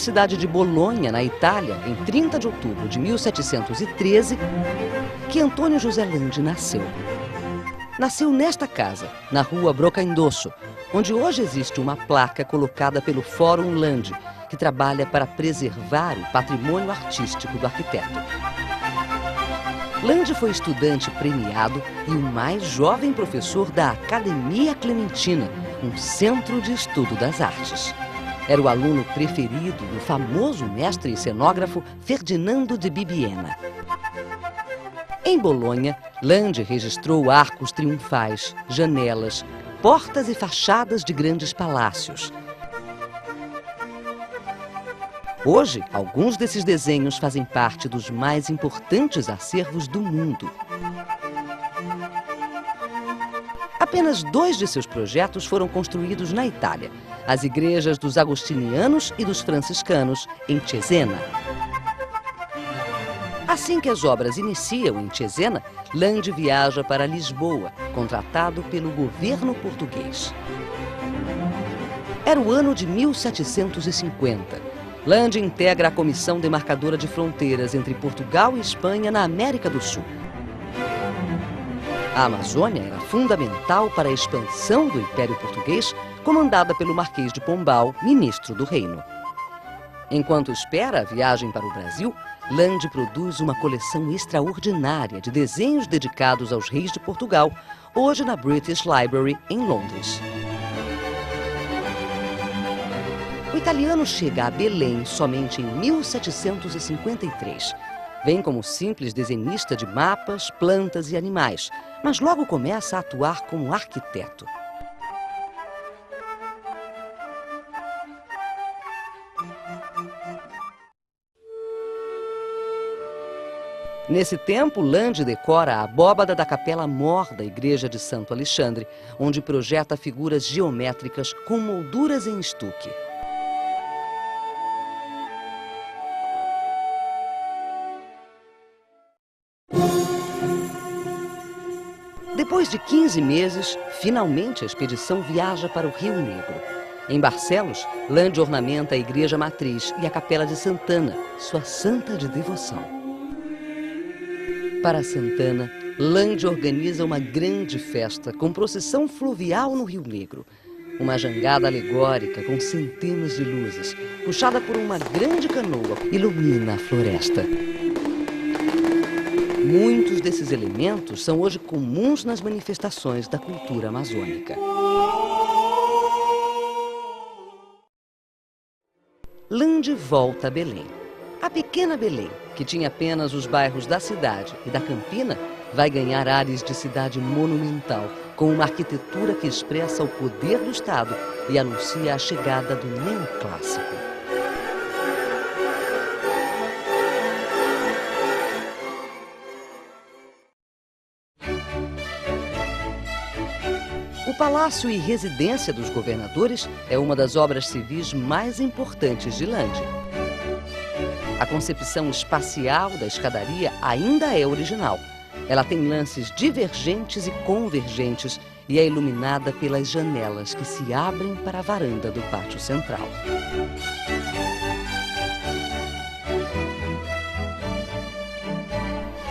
cidade de Bolonha, na Itália, em 30 de outubro de 1713, que Antônio José Landi nasceu. Nasceu nesta casa, na rua Brocaindosso, onde hoje existe uma placa colocada pelo Fórum Landi, que trabalha para preservar o patrimônio artístico do arquiteto. Landi foi estudante premiado e o mais jovem professor da Academia Clementina, um centro de estudo das artes. Era o aluno preferido do famoso mestre e cenógrafo Ferdinando de Bibbiena. Em Bolonha, Landi registrou arcos triunfais, janelas, portas e fachadas de grandes palácios. Hoje, alguns desses desenhos fazem parte dos mais importantes acervos do mundo. Apenas 2 de seus projetos foram construídos na Itália: as igrejas dos agostinianos e dos franciscanos, em Cesena. Assim que as obras iniciam em Cesena, Landi viaja para Lisboa, contratado pelo governo português. Era o ano de 1750. Landi integra a Comissão Demarcadora de Fronteiras entre Portugal e Espanha na América do Sul. A Amazônia era fundamental para a expansão do Império Português, comandada pelo Marquês de Pombal, ministro do reino. Enquanto espera a viagem para o Brasil, Landi produz uma coleção extraordinária de desenhos dedicados aos reis de Portugal, hoje na British Library, em Londres. O italiano chega a Belém somente em 1753. Vem como simples desenhista de mapas, plantas e animais, mas logo começa a atuar como arquiteto. Nesse tempo, Landi decora a abóbada da Capela Mor da Igreja de Santo Alexandre, onde projeta figuras geométricas com molduras em estuque. Depois de 15 meses, finalmente a expedição viaja para o Rio Negro. Em Barcelos, Landi ornamenta a Igreja Matriz e a Capela de Santana, sua santa de devoção. Para Santana, Landi organiza uma grande festa com procissão fluvial no Rio Negro. Uma jangada alegórica com centenas de luzes, puxada por uma grande canoa, ilumina a floresta. Muitos desses elementos são hoje comuns nas manifestações da cultura amazônica. Landi volta a Belém. A pequena Belém, que tinha apenas os bairros da cidade e da Campina, vai ganhar ares de cidade monumental, com uma arquitetura que expressa o poder do Estado e anuncia a chegada do neoclássico. O Palácio e Residência dos Governadores é uma das obras civis mais importantes de Landi. A concepção espacial da escadaria ainda é original. Ela tem lances divergentes e convergentes e é iluminada pelas janelas que se abrem para a varanda do pátio central.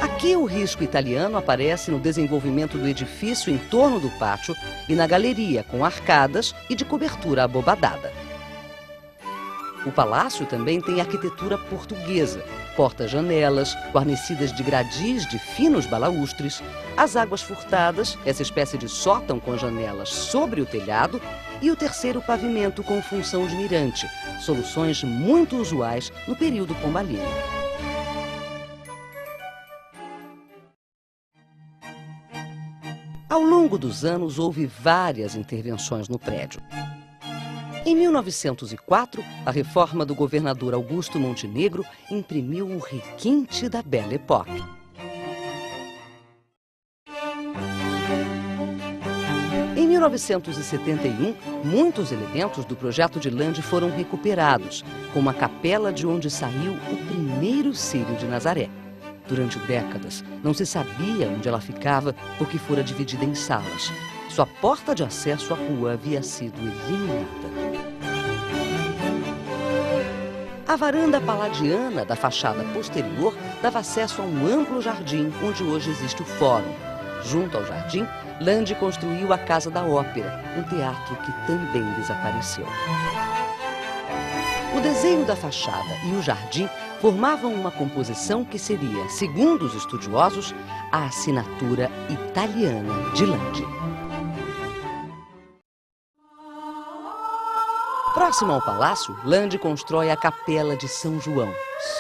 Aqui o risco italiano aparece no desenvolvimento do edifício em torno do pátio e na galeria, com arcadas e de cobertura abobadada. O palácio também tem arquitetura portuguesa, portas-janelas, guarnecidas de gradis de finos balaústres, as águas furtadas, essa espécie de sótão com janelas sobre o telhado, e o terceiro pavimento com função de mirante, soluções muito usuais no período pombalino. Ao longo dos anos, houve várias intervenções no prédio. Em 1904, a reforma do governador Augusto Montenegro imprimiu o requinte da Belle Époque. Em 1971, muitos elementos do projeto de Landi foram recuperados, como a capela de onde saiu o primeiro Círio de Nazaré. Durante décadas, não se sabia onde ela ficava porque fora dividida em salas. Sua porta de acesso à rua havia sido eliminada. A varanda palladiana da fachada posterior dava acesso a um amplo jardim onde hoje existe o Fórum. Junto ao jardim, Landi construiu a Casa da Ópera, um teatro que também desapareceu. O desenho da fachada e o jardim formavam uma composição que seria, segundo os estudiosos, a assinatura italiana de Landi. Próximo ao palácio, Landi constrói a Capela de São João,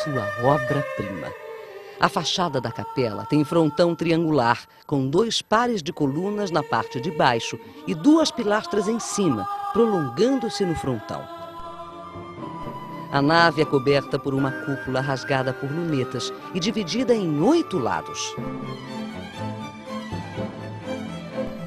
sua obra-prima. A fachada da capela tem frontão triangular, com 2 pares de colunas na parte de baixo e 2 pilastras em cima, prolongando-se no frontão. A nave é coberta por uma cúpula rasgada por lunetas e dividida em 8 lados.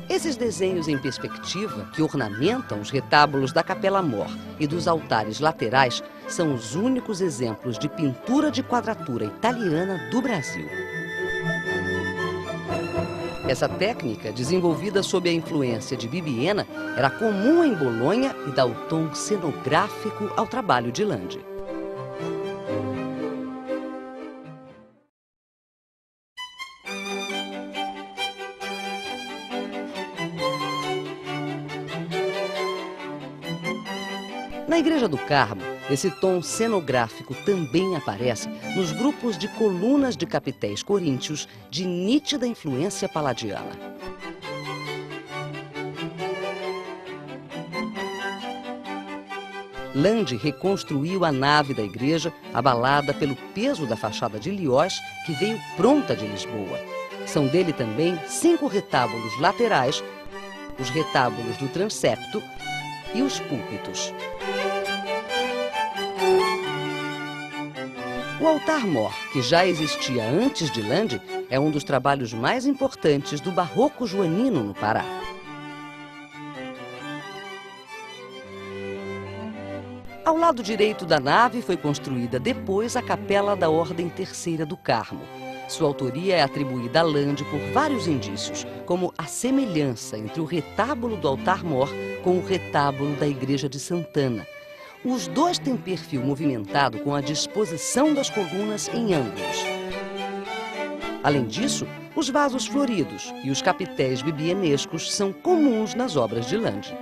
Esses desenhos em perspectiva, que ornamentam os retábulos da Capela Mor e dos altares laterais, são os únicos exemplos de pintura de quadratura italiana do Brasil. Essa técnica, desenvolvida sob a influência de Bibbiena, era comum em Bolonha e dá o tom cenográfico ao trabalho de Landi. Na Igreja do Carmo, esse tom cenográfico também aparece nos grupos de colunas de capitéis coríntios de nítida influência palladiana. Landi reconstruiu a nave da igreja, abalada pelo peso da fachada de Lioz, que veio pronta de Lisboa. São dele também 5 retábulos laterais, os retábulos do transepto e os púlpitos. O altar-mor, que já existia antes de Landi, é um dos trabalhos mais importantes do barroco joanino no Pará. Ao lado direito da nave foi construída depois a Capela da Ordem Terceira do Carmo. Sua autoria é atribuída a Landi por vários indícios, como a semelhança entre o retábulo do altar-mor com o retábulo da Igreja de Santana. Os 2 têm perfil movimentado com a disposição das colunas em ângulos. Além disso, os vasos floridos e os capitéis bibbienescos são comuns nas obras de Landi.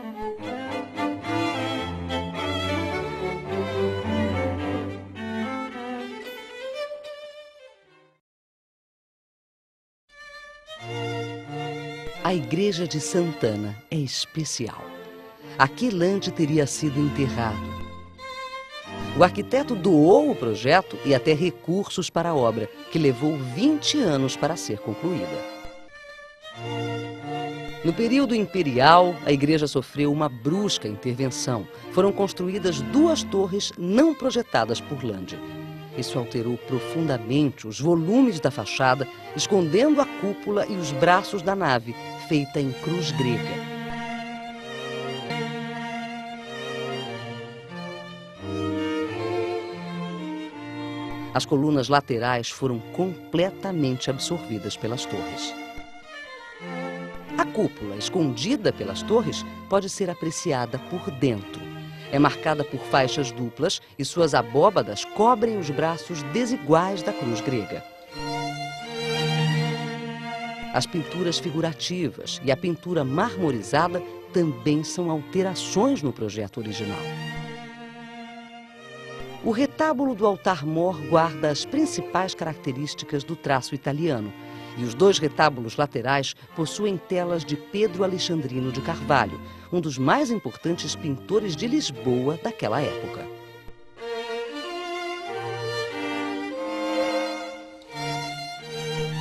A Igreja de Santana é especial. Aqui Landi teria sido enterrado. O arquiteto doou o projeto e até recursos para a obra, que levou 20 anos para ser concluída. No período imperial, a igreja sofreu uma brusca intervenção. Foram construídas 2 torres não projetadas por Landi. Isso alterou profundamente os volumes da fachada, escondendo a cúpula e os braços da nave, feita em cruz grega. As colunas laterais foram completamente absorvidas pelas torres. A cúpula, escondida pelas torres, pode ser apreciada por dentro. É marcada por faixas duplas e suas abóbadas cobrem os braços desiguais da cruz grega. As pinturas figurativas e a pintura marmorizada também são alterações no projeto original. O retábulo do altar-mor guarda as principais características do traço italiano, e os 2 retábulos laterais possuem telas de Pedro Alexandrino de Carvalho, um dos mais importantes pintores de Lisboa daquela época.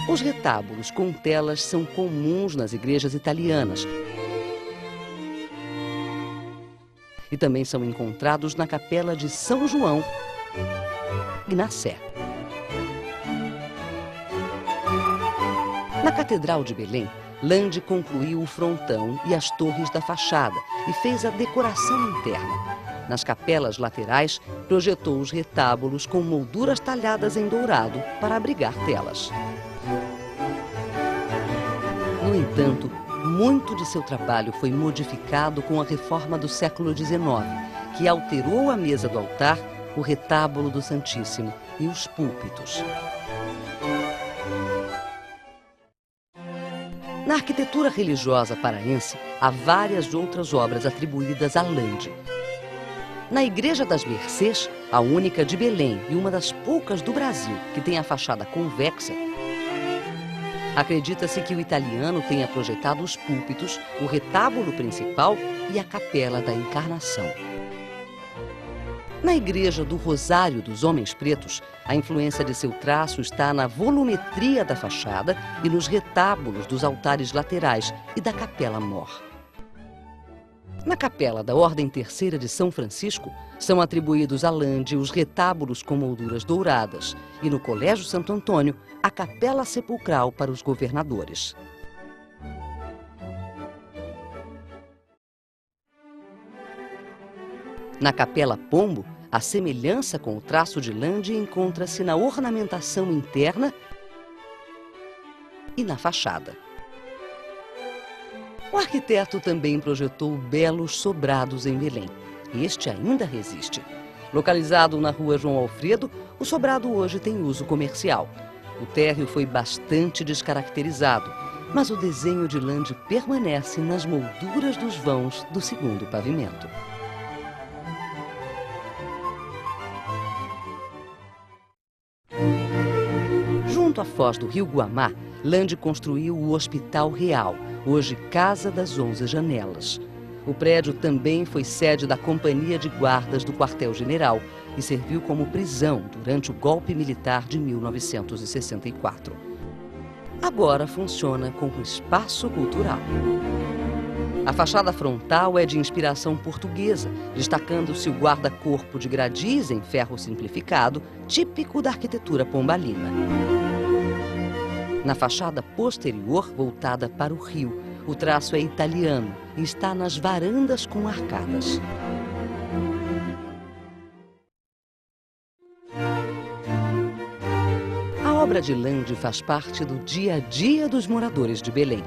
Os retábulos com telas são comuns nas igrejas italianas e também são encontrados na Capela de São João e na Sé. Na Catedral de Belém, Landi concluiu o frontão e as torres da fachada e fez a decoração interna. Nas capelas laterais, projetou os retábulos com molduras talhadas em dourado para abrigar telas. No entanto, muito de seu trabalho foi modificado com a reforma do século XIX, que alterou a mesa do altar, o retábulo do Santíssimo e os púlpitos. Na arquitetura religiosa paraense, há várias outras obras atribuídas a Lande. Na Igreja das Mercês, a única de Belém e uma das poucas do Brasil que tem a fachada convexa, acredita-se que o italiano tenha projetado os púlpitos, o retábulo principal e a capela da Encarnação. Na Igreja do Rosário dos Homens Pretos, a influência de seu traço está na volumetria da fachada e nos retábulos dos altares laterais e da capela mor. Na capela da Ordem Terceira de São Francisco, são atribuídos a Lande os retábulos com molduras douradas e no Colégio Santo Antônio, a capela sepulcral para os governadores. Na Capela Pombo, a semelhança com o traço de Lande encontra-se na ornamentação interna e na fachada. O arquiteto também projetou belos sobrados em Belém. Este ainda resiste. Localizado na rua João Alfredo, o sobrado hoje tem uso comercial. O térreo foi bastante descaracterizado, mas o desenho de Lande permanece nas molduras dos vãos do segundo pavimento. Junto à foz do rio Guamá, Lande construiu o Hospital Real, hoje Casa das 11 Janelas. O prédio também foi sede da Companhia de Guardas do Quartel-General e serviu como prisão durante o golpe militar de 1964. Agora funciona como espaço cultural. A fachada frontal é de inspiração portuguesa, destacando-se o guarda-corpo de gradis em ferro simplificado, típico da arquitetura pombalina. Na fachada posterior, voltada para o rio, o traço é italiano e está nas varandas com arcadas. A obra de Lande faz parte do dia a dia dos moradores de Belém.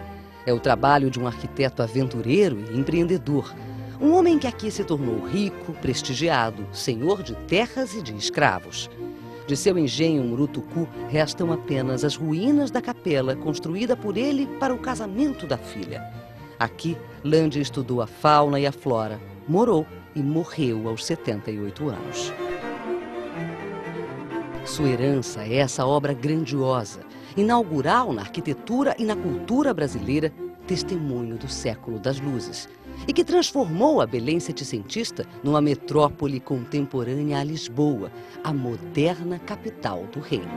É o trabalho de um arquiteto aventureiro e empreendedor. Um homem que aqui se tornou rico, prestigiado, senhor de terras e de escravos. De seu engenho Murutucu restam apenas as ruínas da capela construída por ele para o casamento da filha. Aqui, Lande estudou a fauna e a flora, morou e morreu aos 78 anos. Sua herança é essa obra grandiosa, inaugural na arquitetura e na cultura brasileira, testemunho do século das luzes, e que transformou a Belém setecentista numa metrópole contemporânea a Lisboa, a moderna capital do reino.